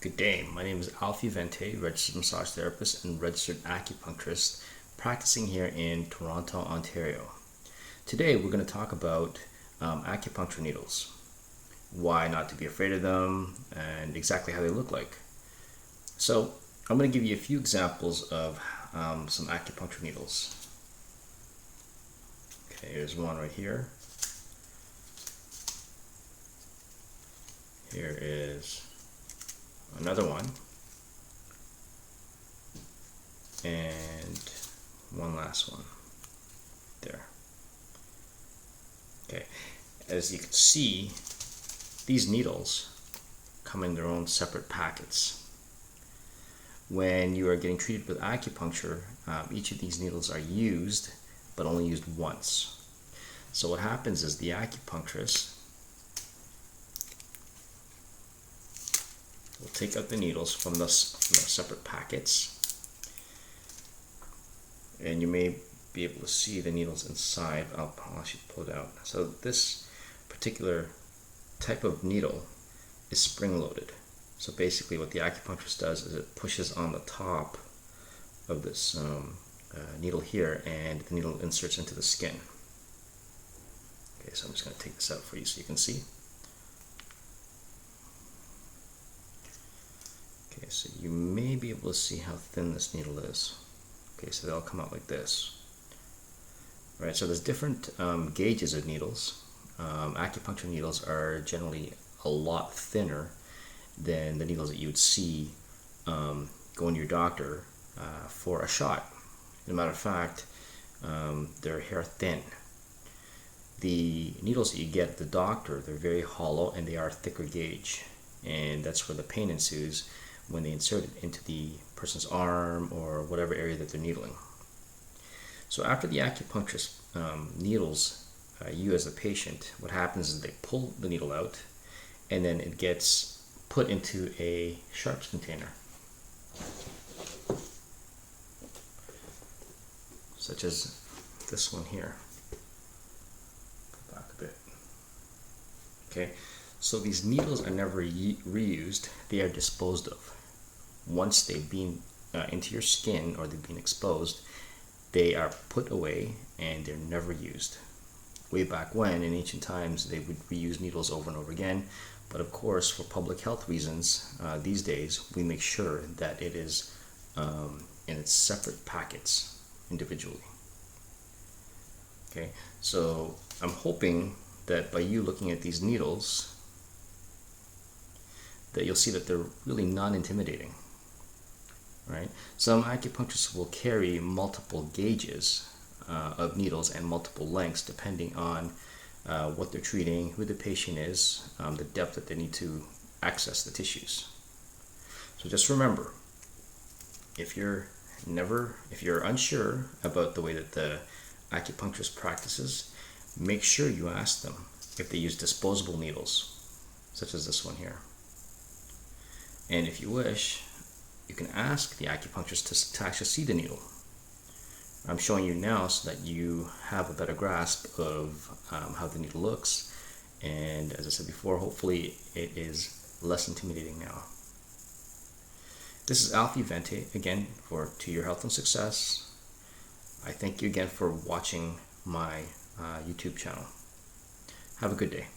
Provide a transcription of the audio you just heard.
Good day. My name is Alfie Vente, registered massage therapist and registered acupuncturist practicing here in Toronto, Ontario. Today we're going to talk about acupuncture needles, why not to be afraid of them, and exactly how they look like. So I'm going to give you a few examples of some acupuncture needles. Okay, here's one right here. Here is another one, and one last one there. Okay, as you can see, these needles come in their own separate packets. When you are getting treated with acupuncture, each of these needles are used, but only used once. So what happens is the acupuncturist will take out the needles from the separate packets, and you may be able to see the needles inside. I'll actually pull it out. So this particular type of needle is spring-loaded. So basically what the acupuncturist does is it pushes on the top of this needle here, and the needle inserts into the skin. Okay, so I'm just going to take this out for you so you can see. Okay, so you may be able to see how thin this needle is. Okay, so they'll come out like this. All right, so there's different gauges of needles. Acupuncture needles are generally a lot thinner than the needles that you would see going to your doctor for a shot. As a matter of fact, they're hair thin. The needles that you get at the doctor, they're very hollow and they are thicker gauge, and that's where the pain ensues when they insert it into the person's arm or whatever area that they're needling. So after the acupuncturist needles you as a patient, what happens is they pull the needle out, and then it gets put into a sharps container, such as this one here. Go back a bit. Okay, so these needles are never reused, they are disposed of. Once they've been into your skin or they've been exposed, they are put away and they're never used. Way back when, in ancient times, they would reuse needles over and over again, but of course for public health reasons, these days we make sure that it is in its separate packets individually. Okay, so I'm hoping that by you looking at these needles, that you'll see that they're really non-intimidating. Right? Some acupuncturists will carry multiple gauges of needles and multiple lengths depending on what they're treating, who the patient is, the depth that they need to access the tissues. So just remember, if you're unsure about the way that the acupuncturist practices, make sure you ask them if they use disposable needles, such as this one here. And if you wish, you can ask the acupuncturist to actually see the needle. I'm showing you now so that you have a better grasp of how the needle looks, and as I said before, hopefully it is less intimidating now. This is Alfie Vente again for To Your Health and Success. I thank you again for watching my YouTube channel. Have a good day.